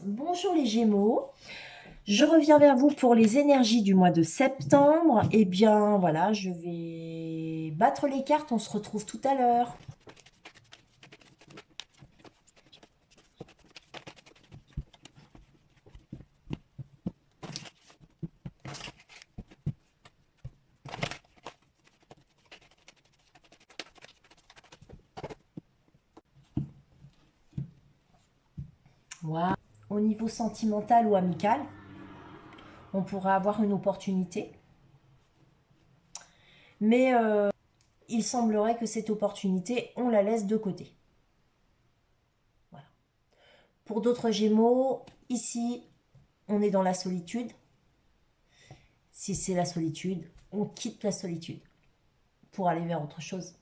Bonjour les Gémeaux, je reviens vers vous pour les énergies du mois de septembre. Eh bien voilà, je vais battre les cartes, on se retrouve tout à l'heure. Voilà. Au niveau sentimental ou amical, on pourrait avoir une opportunité. Mais il semblerait que cette opportunité, on la laisse de côté. Voilà. Pour d'autres Gémeaux, ici, on est dans la solitude. Si c'est la solitude, on quitte la solitude pour aller vers autre chose.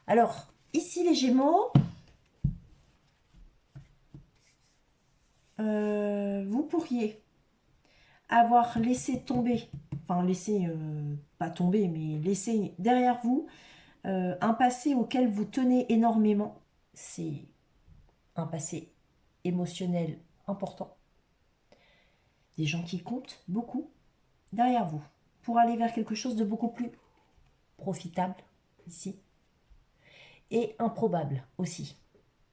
Alors, ici les Gémeaux, vous pourriez avoir laissé tomber, enfin laissé, pas tomber, mais laisser derrière vous un passé auquel vous tenez énormément. C'est un passé émotionnel important. Des gens qui comptent beaucoup derrière vous pour aller vers quelque chose de beaucoup plus profitable ici et improbable aussi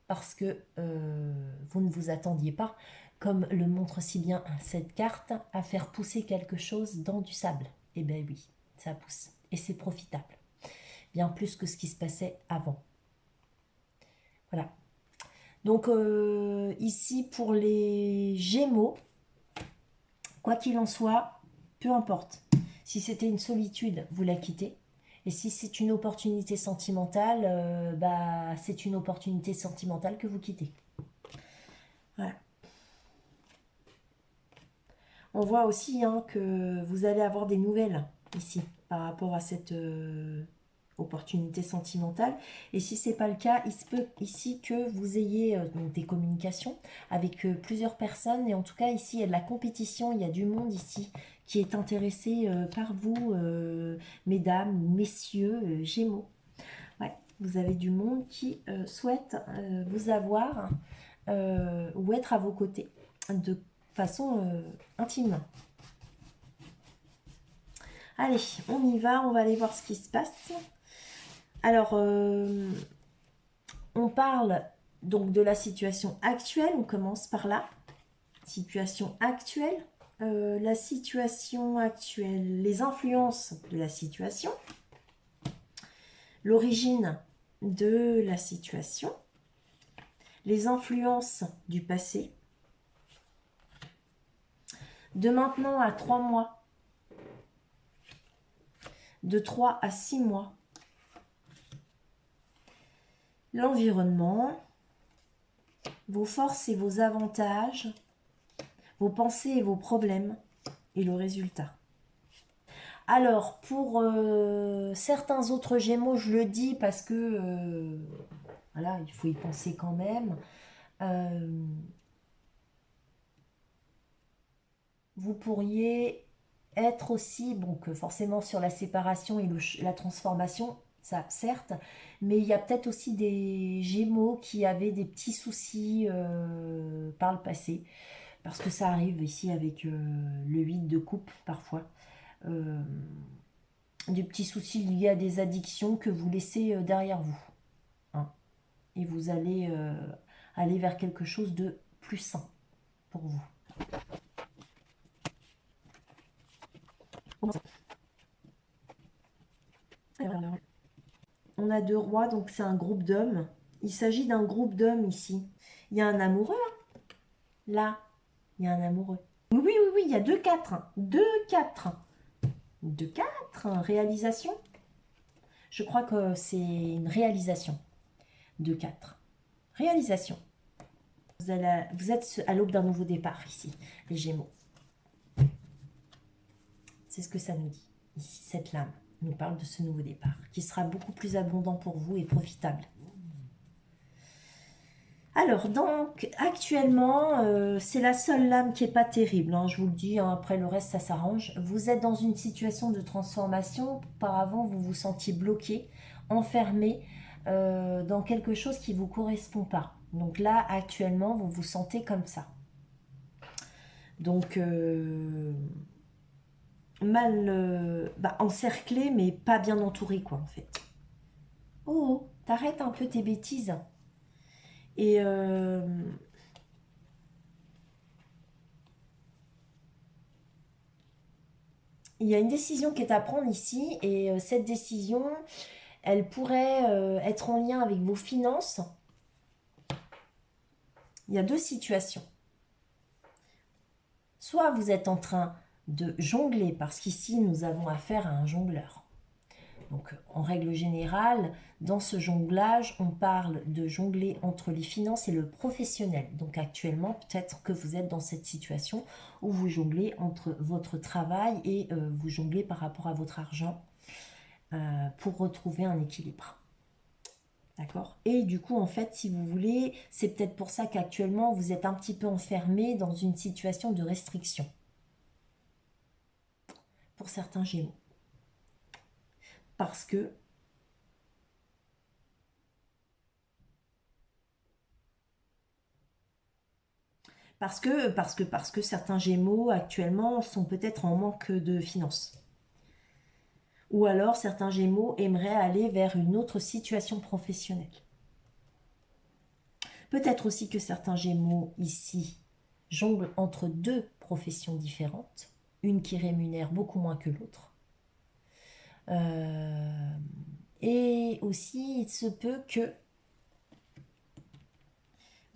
parce que vous ne vous attendiez pas, comme le montre si bien cette carte, à faire pousser quelque chose dans du sable. Eh bien oui, ça pousse et c'est profitable, bien plus que ce qui se passait avant. Voilà. Donc ici pour les Gémeaux, quoi qu'il en soit, peu importe. Si c'était une solitude, vous la quittez. Et si c'est une opportunité sentimentale, bah, c'est une opportunité sentimentale que vous quittez. Voilà. On voit aussi hein, que vous allez avoir des nouvelles ici par rapport à cette opportunité sentimentale. Et si ce n'est pas le cas, il se peut ici que vous ayez donc des communications avec plusieurs personnes. Et en tout cas, ici, il y a de la compétition, il y a du monde ici qui est intéressé par vous, mesdames, messieurs, Gémeaux. Ouais, vous avez du monde qui souhaite vous avoir ou être à vos côtés de façon intime. Allez, on y va, on va aller voir ce qui se passe. Alors, on parle donc de la situation actuelle, on commence par là. Situation actuelle, la situation actuelle, les influences de la situation, l'origine de la situation, les influences du passé, de maintenant à 3 mois, de 3 à 6 mois, l'environnement, vos forces et vos avantages, vos pensées et vos problèmes, et le résultat. Alors, pour certains autres Gémeaux, je le dis parce que, voilà, il faut y penser quand même. Vous pourriez être aussi, donc forcément sur la séparation et la transformation, ça certes, mais il y a peut-être aussi des Gémeaux qui avaient des petits soucis par le passé, parce que ça arrive ici avec le 8 de coupe parfois. Euh, des petits soucis liés à des addictions que vous laissez derrière vous. Hein. Et vous allez aller vers quelque chose de plus sain pour vous. On a deux rois, donc c'est un groupe d'hommes. Il s'agit d'un groupe d'hommes ici. Il y a un amoureux, hein. Là, il y a un amoureux. Oui, oui, oui, oui, il y a 2-4. 2-4. 2-4, réalisation. Je crois que c'est une réalisation. 2-4. Réalisation. Vous êtes à l'aube d'un nouveau départ ici, les Gémeaux. C'est ce que ça nous dit. Ici, cette lame nous parle de ce nouveau départ, qui sera beaucoup plus abondant pour vous et profitable. Alors, donc, actuellement, c'est la seule lame qui n'est pas terrible, hein, je vous le dis, hein, après le reste, ça s'arrange. Vous êtes dans une situation de transformation. Auparavant, vous vous sentiez bloqué, enfermé dans quelque chose qui ne vous correspond pas. Donc là, actuellement, vous vous sentez comme ça. Donc, mal encerclé, mais pas bien entouré, quoi, en fait. Oh, oh, t'arrêtes un peu tes bêtises. Et il y a une décision qui est à prendre ici, et cette décision, elle pourrait être en lien avec vos finances. Il y a deux situations. Soit vous êtes en train de jongler, parce qu'ici, nous avons affaire à un jongleur. Donc, en règle générale, dans ce jonglage, on parle de jongler entre les finances et le professionnel. Donc, actuellement, peut-être que vous êtes dans cette situation où vous jonglez entre votre travail et vous jonglez par rapport à votre argent pour retrouver un équilibre. D'accord? Et du coup, en fait, si vous voulez, c'est peut-être pour ça qu'actuellement, vous êtes un petit peu enfermé dans une situation de restriction. Pour certains Gémeaux. Parce que parce que certains Gémeaux actuellement sont peut-être en manque de finances. Ou alors certains Gémeaux aimeraient aller vers une autre situation professionnelle. Peut-être aussi que certains Gémeaux ici jonglent entre deux professions différentes, une qui rémunère beaucoup moins que l'autre. Et aussi, il se peut que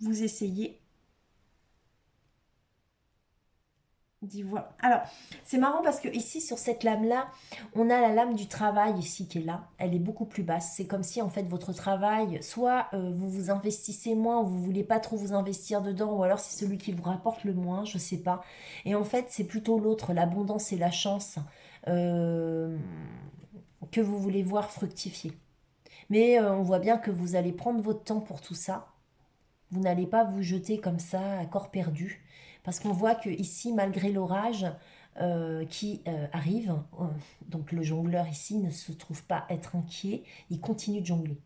vous essayez d'y voir. Alors, c'est marrant parce que ici, sur cette lame-là, on a la lame du travail ici qui est là. Elle est beaucoup plus basse. C'est comme si, en fait, votre travail, soit vous vous investissez moins, ou vous voulez pas trop vous investir dedans, ou alors c'est celui qui vous rapporte le moins, je sais pas. Et en fait, c'est plutôt l'autre, l'abondance et la chance, euh, que vous voulez voir fructifier. Mais on voit bien que vous allez prendre votre temps pour tout ça. Vous n'allez pas vous jeter comme ça à corps perdu. Parce qu'on voit que ici, malgré l'orage qui arrive, donc le jongleur ici ne se trouve pas être inquiet, il continue de jongler.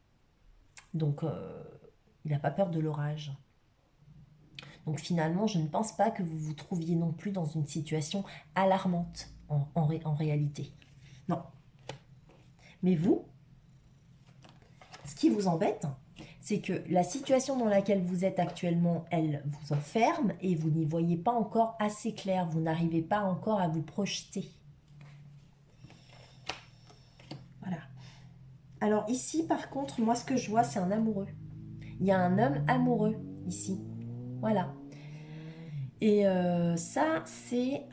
Donc il n'a pas peur de l'orage. Donc finalement, je ne pense pas que vous vous trouviez non plus dans une situation alarmante en réalité. Non. Mais vous, ce qui vous embête, c'est que la situation dans laquelle vous êtes actuellement, elle vous enferme et vous n'y voyez pas encore assez clair. Vous n'arrivez pas encore à vous projeter. Voilà. Alors ici, par contre, moi, ce que je vois, c'est un amoureux. Il y a un homme amoureux ici. Voilà. Et ça, c'est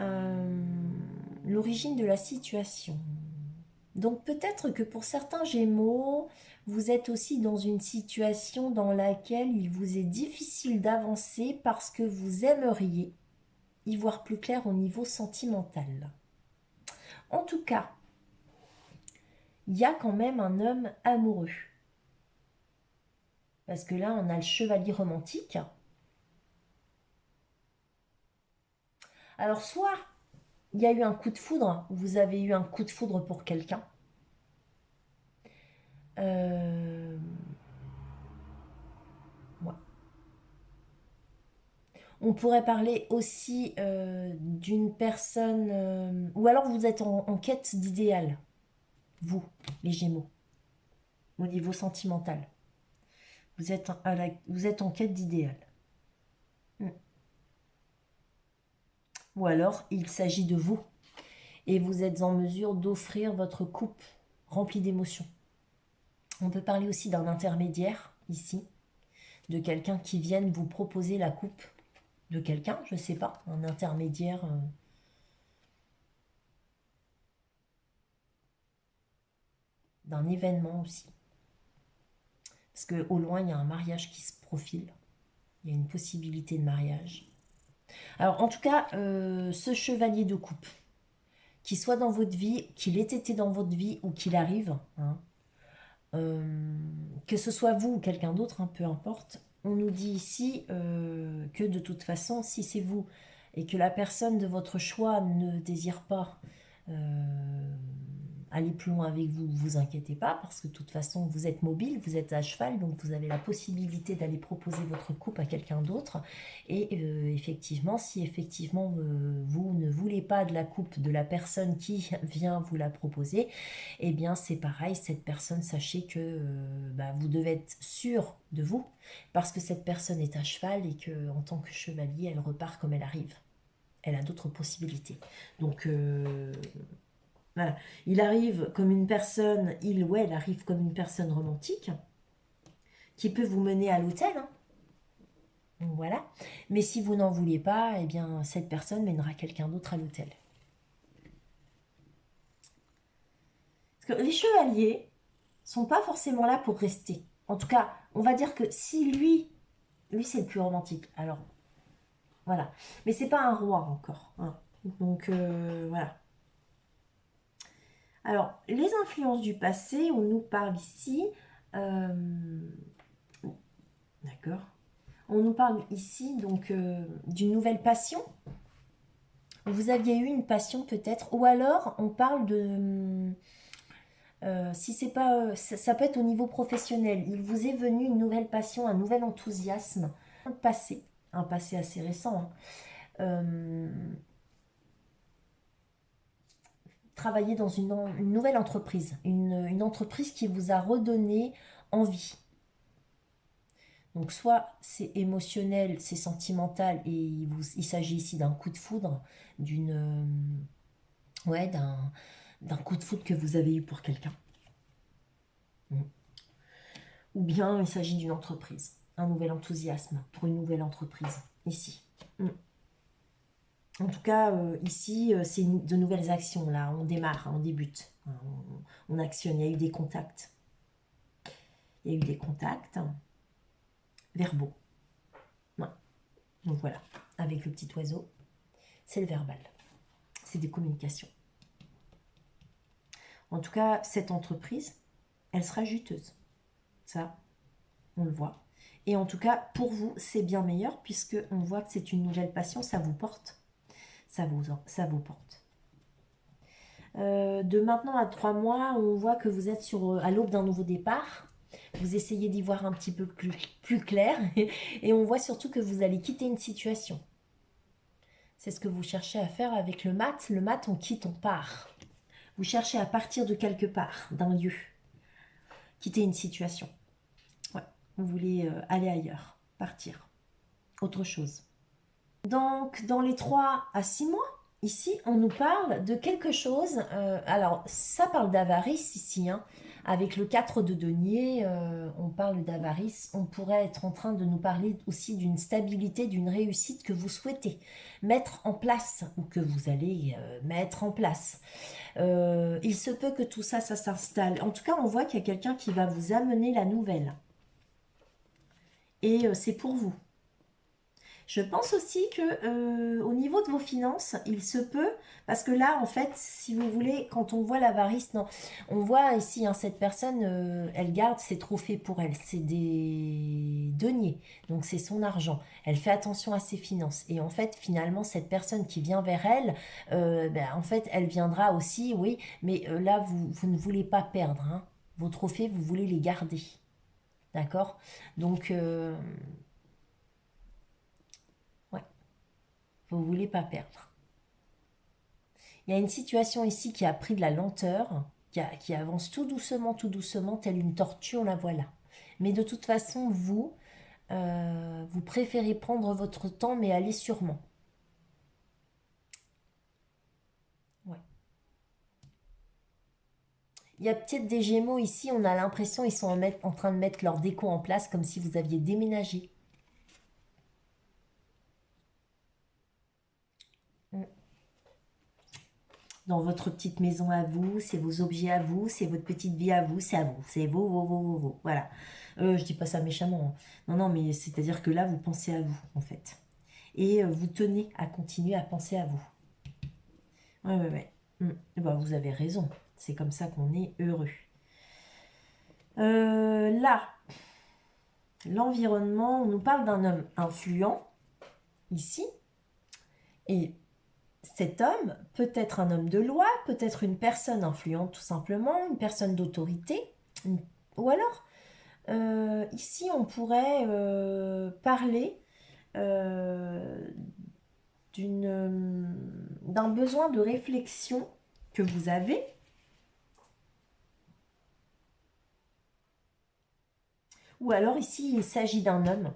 l'origine de la situation. Donc peut-être que pour certains Gémeaux, vous êtes aussi dans une situation dans laquelle il vous est difficile d'avancer parce que vous aimeriez y voir plus clair au niveau sentimental. En tout cas, il y a quand même un homme amoureux. Parce que là, on a le chevalier romantique. Alors soit il y a eu un coup de foudre, vous avez eu un coup de foudre pour quelqu'un. Ouais. On pourrait parler aussi d'une personne, ou alors vous êtes en quête d'idéal, vous, les Gémeaux, au niveau sentimental. Vous êtes en quête d'idéal. Hmm. Ou alors, il s'agit de vous, et vous êtes en mesure d'offrir votre coupe remplie d'émotions. On peut parler aussi d'un intermédiaire, ici, de quelqu'un qui vienne vous proposer la coupe de quelqu'un, je ne sais pas, un intermédiaire... d'un événement aussi. Parce qu'au loin, il y a un mariage qui se profile. Il y a une possibilité de mariage. Alors, en tout cas, ce chevalier de coupe, qu'il soit dans votre vie, qu'il ait été dans votre vie ou qu'il arrive, hein, que ce soit vous ou quelqu'un d'autre, hein, peu importe, on nous dit ici que de toute façon, si c'est vous et que la personne de votre choix ne désire pas aller plus loin avec vous, vous inquiétez pas, parce que de toute façon, vous êtes mobile, vous êtes à cheval, donc vous avez la possibilité d'aller proposer votre coupe à quelqu'un d'autre. Et effectivement, si effectivement vous ne voulez pas de la coupe de la personne qui vient vous la proposer, eh bien c'est pareil, cette personne, sachez que vous devez être sûr de vous, parce que cette personne est à cheval et que en tant que chevalier, elle repart comme elle arrive. Elle a d'autres possibilités. Donc, voilà. Il arrive comme une personne, il ou elle arrive comme une personne romantique, qui peut vous mener à l'hôtel, hein. Donc, voilà. Mais si vous n'en voulez pas, eh bien, cette personne mènera quelqu'un d'autre à l'hôtel. Parce que les chevaliers sont pas forcément là pour rester. En tout cas, on va dire que si lui c'est le plus romantique. Alors, voilà. Mais c'est pas un roi encore, hein. Donc, voilà. Alors, les influences du passé, on nous parle ici. D'accord. On nous parle ici donc d'une nouvelle passion. Vous aviez eu une passion peut-être, ou alors on parle de si c'est pas ça peut être au niveau professionnel. Il vous est venu une nouvelle passion, un nouvel enthousiasme, un passé assez récent, hein. Travailler dans une nouvelle entreprise, une entreprise qui vous a redonné envie. Donc soit c'est émotionnel, c'est sentimental et il s'agit ici d'un coup de foudre, ouais, d'un coup de foudre que vous avez eu pour quelqu'un. Ou bien il s'agit d'une entreprise, un nouvel enthousiasme pour une nouvelle entreprise, ici. En tout cas, ici, c'est de nouvelles actions, là, on démarre, on débute, on actionne, il y a eu des contacts. Il y a eu des contacts verbaux. Ouais. Donc voilà, avec le petit oiseau, c'est le verbal. C'est des communications. En tout cas, cette entreprise, elle sera juteuse. Ça, on le voit. Et en tout cas, pour vous, c'est bien meilleur puisque on voit que c'est une nouvelle passion, ça vous porte. Ça vous porte. De maintenant à 3 mois, on voit que vous êtes à l'aube d'un nouveau départ. Vous essayez d'y voir un petit peu plus clair. Et on voit surtout que vous allez quitter une situation. C'est ce que vous cherchez à faire avec le mat. Le mat, on quitte, on part. Vous cherchez à partir de quelque part, d'un lieu. Quitter une situation. Ouais. Vous voulez aller ailleurs, partir. Autre chose. Donc, dans les 3 à 6 mois, ici, on nous parle de quelque chose. Alors, ça parle d'avarice ici, hein. Avec le 4 de denier, on parle d'avarice. On pourrait être en train de nous parler aussi d'une stabilité, d'une réussite que vous souhaitez mettre en place ou que vous allez mettre en place. Il se peut que tout ça, ça s'installe. En tout cas, on voit qu'il y a quelqu'un qui va vous amener la nouvelle. Et c'est pour vous. Je pense aussi que au niveau de vos finances, il se peut, parce que là, en fait, si vous voulez, quand on voit l'avarice, non, on voit ici, hein, cette personne, elle garde ses trophées pour elle, c'est des deniers, donc c'est son argent. Elle fait attention à ses finances. Et en fait, finalement, cette personne qui vient vers elle, en fait, elle viendra aussi, oui, mais là, vous ne voulez pas perdre, hein. Vos trophées, vous voulez les garder. D'accord? Donc, ouais. Vous ne voulez pas perdre. Il y a une situation ici qui a pris de la lenteur, qui avance tout doucement, telle une tortue, on la voit là. Mais de toute façon, vous préférez prendre votre temps, mais aller sûrement. Ouais. Il y a peut-être des Gémeaux ici, on a l'impression qu'ils sont en train de mettre leur déco en place, comme si vous aviez déménagé. Dans votre petite maison à vous, c'est vos objets à vous, c'est votre petite vie à vous, c'est à vous, c'est vous, voilà. Je dis pas ça méchamment, hein. Non, mais c'est-à-dire que là, vous pensez à vous, en fait. Et vous tenez à continuer à penser à vous. Ouais. Vous avez raison, c'est comme ça qu'on est heureux. Là, l'environnement, on nous parle d'un homme influent, ici, et cet homme peut être un homme de loi, peut être une personne influente tout simplement, une personne d'autorité, ou alors ici on pourrait parler euh, d'un besoin de réflexion que vous avez, ou alors ici il s'agit d'un homme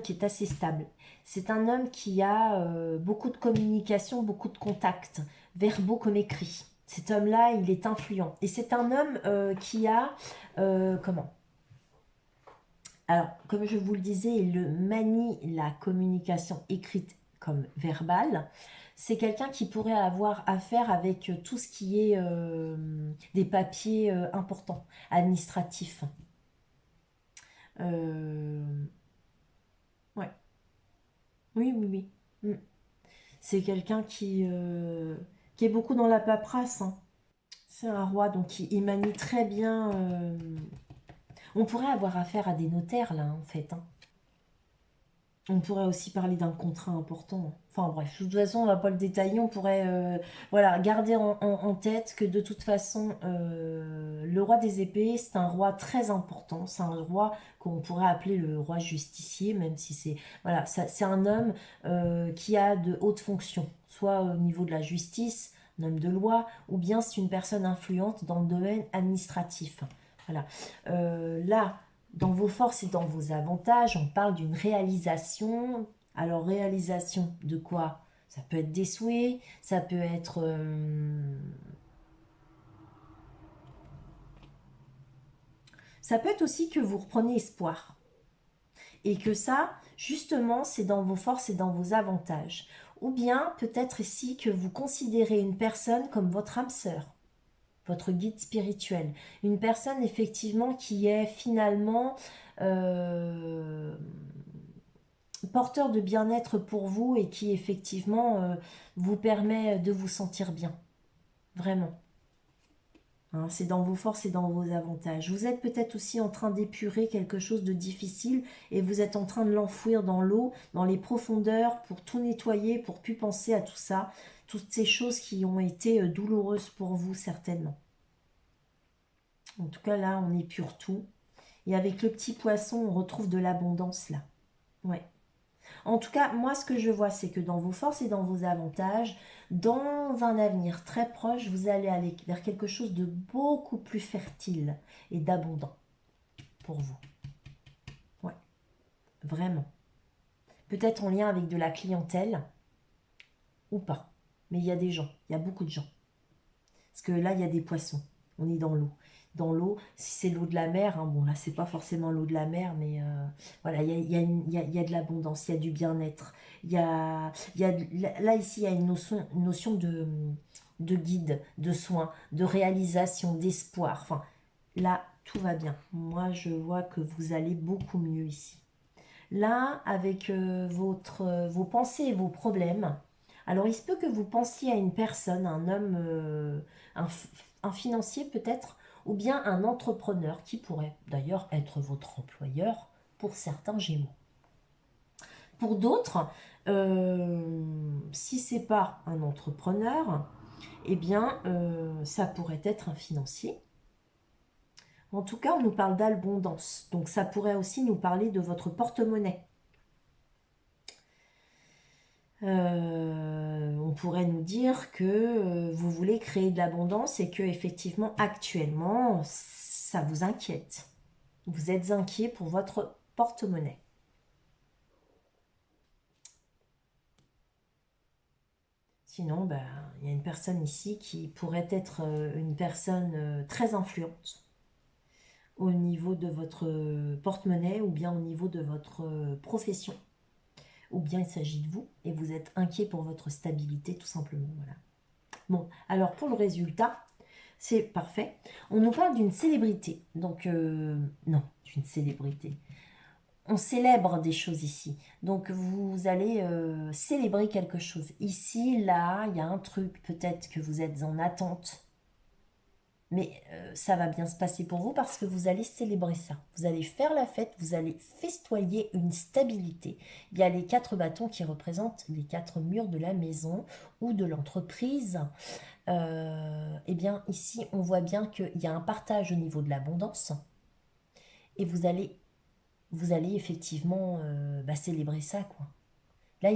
qui est assez stable. C'est un homme qui a beaucoup de communication, beaucoup de contacts, verbaux comme écrits. Cet homme-là, il est influent. Et c'est un homme qui a, comment? Alors, comme je vous le disais, il manie la communication écrite comme verbale. C'est quelqu'un qui pourrait avoir affaire avec tout ce qui est des papiers importants, administratifs. Euh, ouais, oui, oui, oui. Mm. C'est quelqu'un qui est beaucoup dans la paperasse, hein. C'est un roi, donc il manie très bien. On pourrait avoir affaire à des notaires, là, en fait, hein. On pourrait aussi parler d'un contrat important. Enfin bref, de toute façon, on va pas le détailler. On pourrait voilà, garder en tête que de toute façon, le roi des épées, c'est un roi très important. C'est un roi qu'on pourrait appeler le roi justicier, même si c'est... Voilà, c'est un homme qui a de hautes fonctions, soit au niveau de la justice, un homme de loi, ou bien c'est une personne influente dans le domaine administratif. Voilà. Là, dans vos forces et dans vos avantages, on parle d'une réalisation. Alors, réalisation de quoi? Ça peut être des souhaits, ça peut être... ça peut être aussi que vous reprenez espoir. Et que ça, justement, c'est dans vos forces et dans vos avantages. Ou bien, peut-être ici que vous considérez une personne comme votre âme sœur, votre guide spirituel. Une personne, effectivement, qui est finalement... euh, porteur de bien-être pour vous et qui effectivement vous permet de vous sentir bien. Vraiment. Hein, c'est dans vos forces et dans vos avantages. Vous êtes peut-être aussi en train d'épurer quelque chose de difficile et vous êtes en train de l'enfouir dans l'eau, dans les profondeurs, pour tout nettoyer, pour plus penser à tout ça, toutes ces choses qui ont été douloureuses pour vous certainement. En tout cas là, on épure tout. Et avec le petit poisson, on retrouve de l'abondance là. Ouais. En tout cas, moi, ce que je vois, c'est que dans vos forces et dans vos avantages, dans un avenir très proche, vous allez aller vers quelque chose de beaucoup plus fertile et d'abondant pour vous. Ouais, vraiment. Peut-être en lien avec de la clientèle ou pas. Mais il y a des gens, il y a beaucoup de gens. Parce que là, il y a des poissons. On est dans l'eau. Dans l'eau, si c'est l'eau de la mer, hein, bon là, c'est pas forcément l'eau de la mer, mais voilà, il y a de l'abondance, il y a du bien-être. Là, ici, il y a une notion de guide, de soin, de réalisation, d'espoir. Enfin, là, tout va bien. Moi, je vois que vous allez beaucoup mieux ici. Là, avec vos pensées et vos problèmes, alors il se peut que vous pensiez à une personne, un homme, un financier peut-être, ou bien un entrepreneur qui pourrait d'ailleurs être votre employeur pour certains Gémeaux. Pour d'autres, si c'est pas un entrepreneur, eh bien ça pourrait être un financier. En tout cas, on nous parle d'abondance, donc ça pourrait aussi nous parler de votre porte-monnaie. On pourrait nous dire que vous voulez créer de l'abondance et que effectivement actuellement ça vous inquiète. Vous êtes inquiet pour votre porte-monnaie. Sinon, ben, il y a une personne ici qui pourrait être une personne très influente au niveau de votre porte-monnaie ou bien au niveau de votre profession. Ou bien il s'agit de vous et vous êtes inquiet pour votre stabilité tout simplement. Voilà. Bon, alors pour le résultat, c'est parfait. On nous parle d'une célébrité. Donc, non, d'une célébrité. On célèbre des choses ici. Donc, vous allez célébrer quelque chose. Ici, là, il y a un truc, peut-être que vous êtes en attente. Mais ça va bien se passer pour vous parce que vous allez célébrer ça. Vous allez faire la fête, vous allez festoyer une stabilité. Il y a les 4 bâtons qui représentent les 4 murs de la maison ou de l'entreprise. Eh bien, ici, on voit bien qu'il y a un partage au niveau de l'abondance. Et vous allez effectivement célébrer ça, quoi. Là,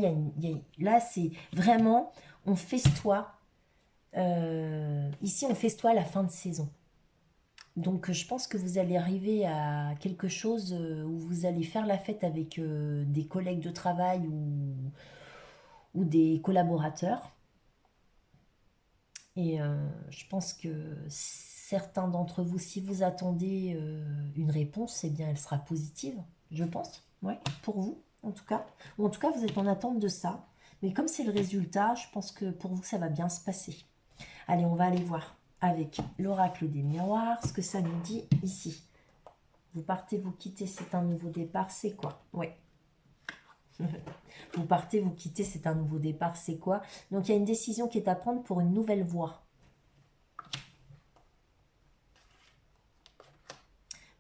là c'est vraiment, on festoie. Ici, on festoie la fin de saison. Donc, je pense que vous allez arriver à quelque chose où vous allez faire la fête avec des collègues de travail ou des collaborateurs. Et je pense que certains d'entre vous, si vous attendez une réponse, eh bien, elle sera positive, je pense. Ouais, pour vous, en tout cas. Ou en tout cas, vous êtes en attente de ça. Mais comme c'est le résultat, je pense que pour vous, ça va bien se passer. Allez, on va aller voir avec l'oracle des miroirs ce que ça nous dit ici. Vous partez, vous quittez, c'est un nouveau départ, c'est quoi? Oui. Vous partez, vous quittez, c'est un nouveau départ, c'est quoi? Donc, il y a une décision qui est à prendre pour une nouvelle voie.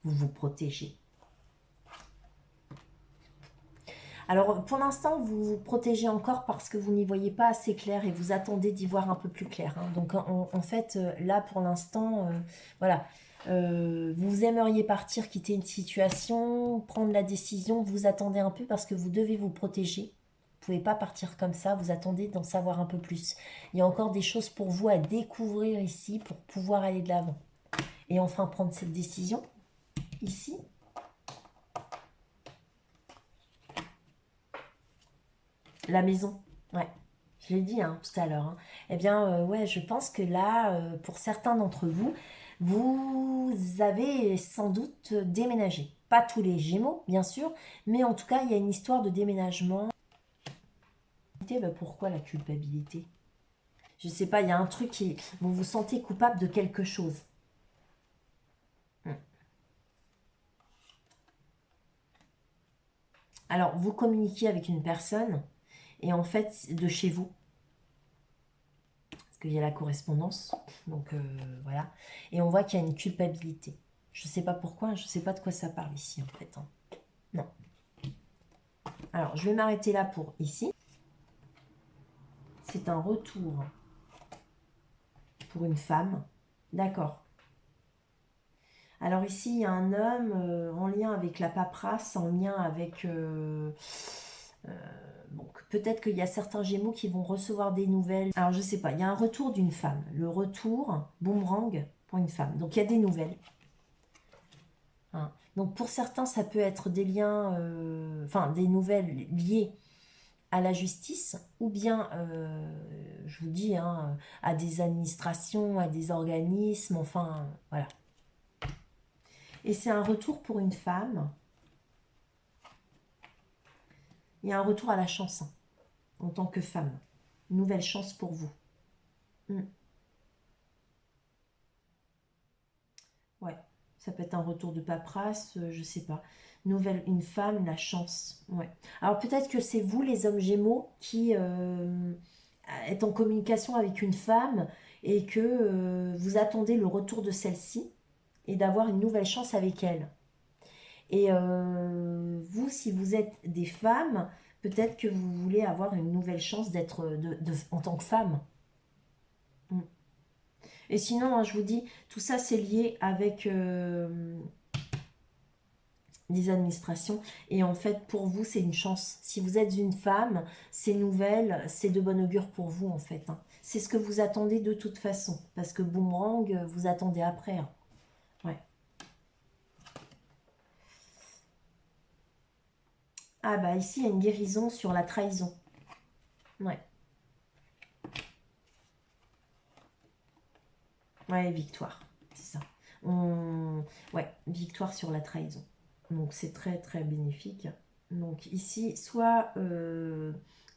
Vous vous protégez. Alors, pour l'instant, vous vous protégez encore parce que vous n'y voyez pas assez clair et vous attendez d'y voir un peu plus clair. Hein. Donc, en fait, là, pour l'instant, voilà. Vous aimeriez partir, quitter une situation, prendre la décision, vous attendez un peu parce que vous devez vous protéger. Vous ne pouvez pas partir comme ça, vous attendez d'en savoir un peu plus. Il y a encore des choses pour vous à découvrir ici pour pouvoir aller de l'avant. Et enfin prendre cette décision, ici. La maison, ouais. Je l'ai dit hein, tout à l'heure. Hein. Eh bien, ouais, je pense que là, pour certains d'entre vous, vous avez sans doute déménagé. Pas tous les Gémeaux, bien sûr, mais en tout cas, il y a une histoire de déménagement. Pourquoi la culpabilité? Je ne sais pas, il y a un truc qui... Vous vous sentez coupable de quelque chose. Alors, vous communiquez avec une personne, et en fait, de chez vous. Parce qu'il y a la correspondance, donc voilà. Et on voit qu'il y a une culpabilité. Je ne sais pas pourquoi, je ne sais pas de quoi ça parle ici, en fait. Hein. Non. Alors, je vais m'arrêter là pour ici. C'est un retour pour une femme. D'accord. Alors ici, il y a un homme en lien avec la paperasse, en lien avec... donc peut-être qu'il y a certains Gémeaux qui vont recevoir des nouvelles. Alors je sais pas, il y a un retour d'une femme. Le retour, boomerang, pour une femme. Donc il y a des nouvelles. Hein. Donc pour certains, ça peut être des liens, enfin des nouvelles liées à la justice ou bien, je vous dis, hein, à des administrations, à des organismes, enfin voilà. Et c'est un retour pour une femme. Il y a un retour à la chance hein, en tant que femme. Une nouvelle chance pour vous. Ouais, ça peut être un retour de paperasse, je sais pas. Une femme, la chance. Ouais. Alors peut-être que c'est vous, les hommes Gémeaux, qui êtes en communication avec une femme et que vous attendez le retour de celle-ci et d'avoir une nouvelle chance avec elle. Et vous, si vous êtes des femmes, peut-être que vous voulez avoir une nouvelle chance d'être en tant que femme. Mm. Et sinon, hein, je vous dis, tout ça c'est lié avec des administrations. Et en fait, pour vous, c'est une chance. Si vous êtes une femme, c'est nouvelle, c'est de bon augure pour vous en fait. Hein. C'est ce que vous attendez de toute façon. Parce que boomerang, vous attendez après. Hein. Ouais. Ah bah ici, il y a une guérison sur la trahison. Ouais. Ouais, victoire. C'est ça. Ouais, victoire sur la trahison. Donc c'est très très bénéfique. Donc ici, soit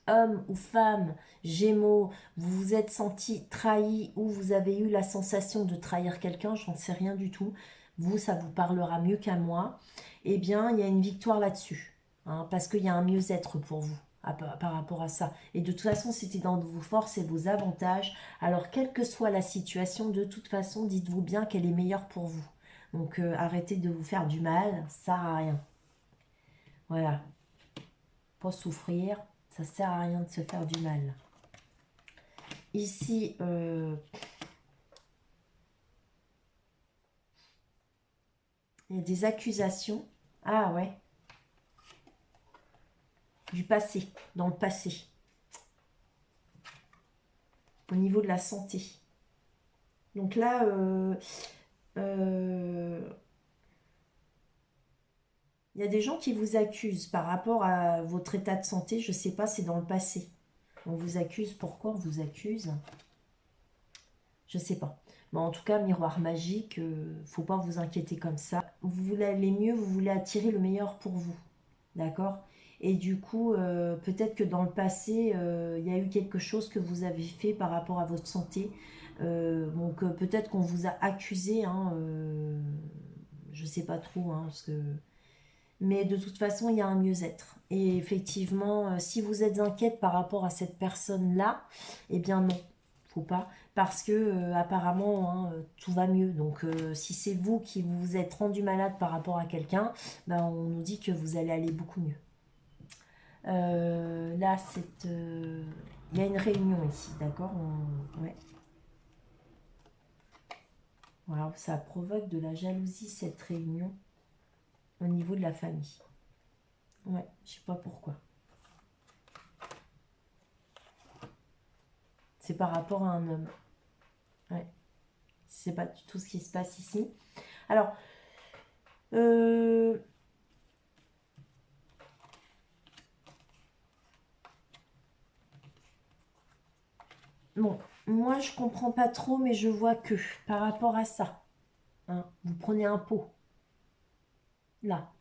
homme ou femme, Gémeaux, vous vous êtes senti trahi ou vous avez eu la sensation de trahir quelqu'un, j'en sais rien du tout. Vous, ça vous parlera mieux qu'à moi. Eh bien, il y a une victoire là-dessus. Hein, parce qu'il y a un mieux-être pour vous. par rapport à ça. Et de toute façon, c'était dans vos forces et vos avantages. Alors, quelle que soit la situation, de toute façon, dites-vous bien qu'elle est meilleure pour vous. Donc, arrêtez de vous faire du mal, ça sert à rien. Voilà. Pas souffrir, ça sert à rien de se faire du mal. Ici, il y a des accusations. Ah ouais. Du passé, dans le passé. Au niveau de la santé. Donc là, il y a des gens qui vous accusent par rapport à votre état de santé. Je ne sais pas, c'est dans le passé. On vous accuse. Pourquoi on vous accuse? Je ne sais pas. Mais en tout cas, miroir magique, faut pas vous inquiéter comme ça. Vous voulez aller mieux, vous voulez attirer le meilleur pour vous. D'accord? Et du coup, peut-être que dans le passé, il y a eu quelque chose que vous avez fait par rapport à votre santé. Donc peut-être qu'on vous a accusé, hein, je sais pas trop, hein, parce que... Mais de toute façon, il y a un mieux-être. Et effectivement, si vous êtes inquiète par rapport à cette personne-là, eh bien non, faut pas. Parce que apparemment, hein, tout va mieux. Donc si c'est vous qui vous êtes rendu malade par rapport à quelqu'un, ben, on nous dit que vous allez aller beaucoup mieux. Là, il y a une réunion ici, d'accord? Ouais. Voilà, ça provoque de la jalousie, cette réunion, au niveau de la famille. Ouais, je sais pas pourquoi. C'est par rapport à un homme. Ouais. C'est pas du tout ce qui se passe ici. Alors, bon, moi je comprends pas trop, mais je vois que par rapport à ça, hein, vous prenez un pot, là,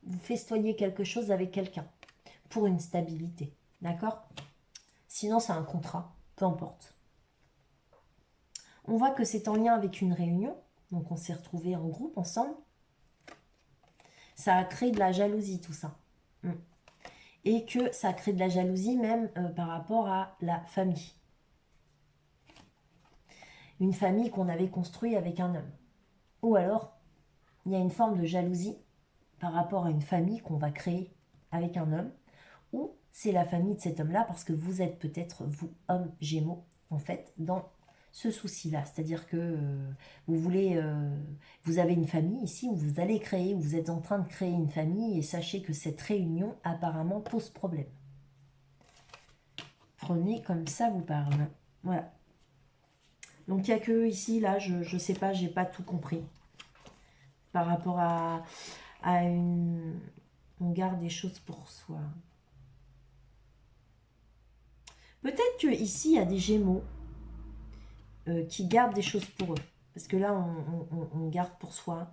vous festoyez quelque chose avec quelqu'un pour une stabilité, d'accord? Sinon, c'est un contrat, peu importe. On voit que c'est en lien avec une réunion, donc on s'est retrouvés en groupe ensemble. Ça a créé de la jalousie, tout ça. Et que ça a créé de la jalousie même par rapport à la famille. Une famille qu'on avait construite avec un homme. Ou alors, il y a une forme de jalousie par rapport à une famille qu'on va créer avec un homme. Ou c'est la famille de cet homme-là parce que vous êtes peut-être, vous, homme gémeaux, en fait, dans ce souci-là. C'est-à-dire que vous avez une famille ici où vous allez créer, où vous êtes en train de créer une famille et sachez que cette réunion apparemment pose problème. Prenez comme ça vous parle. Voilà. Donc il n'y a que ici, là, je ne sais pas, j'ai pas tout compris. Par rapport à une... On garde des choses pour soi. Peut-être que ici il y a des Gémeaux qui gardent des choses pour eux. Parce que là, on garde pour soi.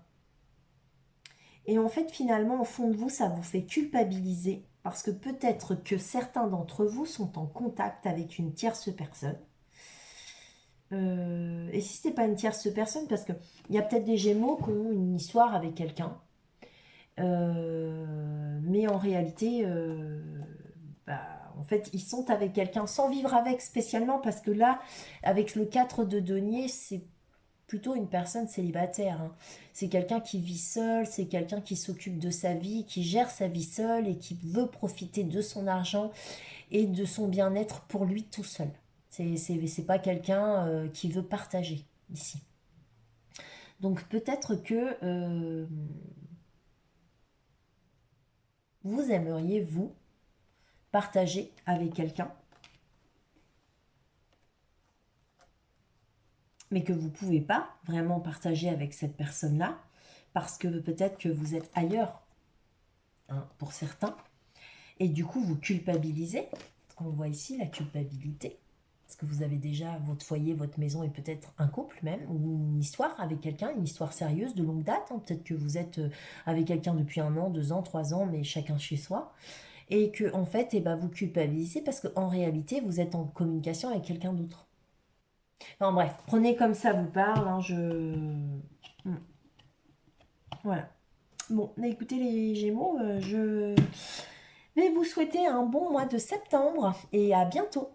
Et en fait, finalement, au fond de vous, ça vous fait culpabiliser. Parce que peut-être que certains d'entre vous sont en contact avec une tierce personne. Et si ce n'est pas une tierce personne, parce qu'il y a peut-être des Gémeaux qui ont une histoire avec quelqu'un. Mais en réalité, en fait, ils sont avec quelqu'un sans vivre avec spécialement. Parce que là, avec le 4 de denier, c'est plutôt une personne célibataire. Hein. C'est quelqu'un qui vit seul, c'est quelqu'un qui s'occupe de sa vie, qui gère sa vie seul et qui veut profiter de son argent et de son bien-être pour lui tout seul. C'est pas quelqu'un qui veut partager ici. Donc peut-être que vous aimeriez, vous, partager avec quelqu'un, mais que vous ne pouvez pas vraiment partager avec cette personne-là, parce que peut-être que vous êtes ailleurs, hein, pour certains, et du coup vous culpabilisez, parce qu'on voit ici la culpabilité, parce que vous avez déjà votre foyer, votre maison et peut-être un couple même, ou une histoire avec quelqu'un, une histoire sérieuse de longue date, hein. Peut-être que vous êtes avec quelqu'un depuis 1 an, 2 ans, 3 ans, mais chacun chez soi, et que en fait, eh ben, vous culpabilisez parce qu'en réalité, vous êtes en communication avec quelqu'un d'autre. Enfin bref, prenez comme ça vous parle, hein, Voilà. Bon, écoutez les Gémeaux, vais vous souhaiter un bon mois de septembre et à bientôt.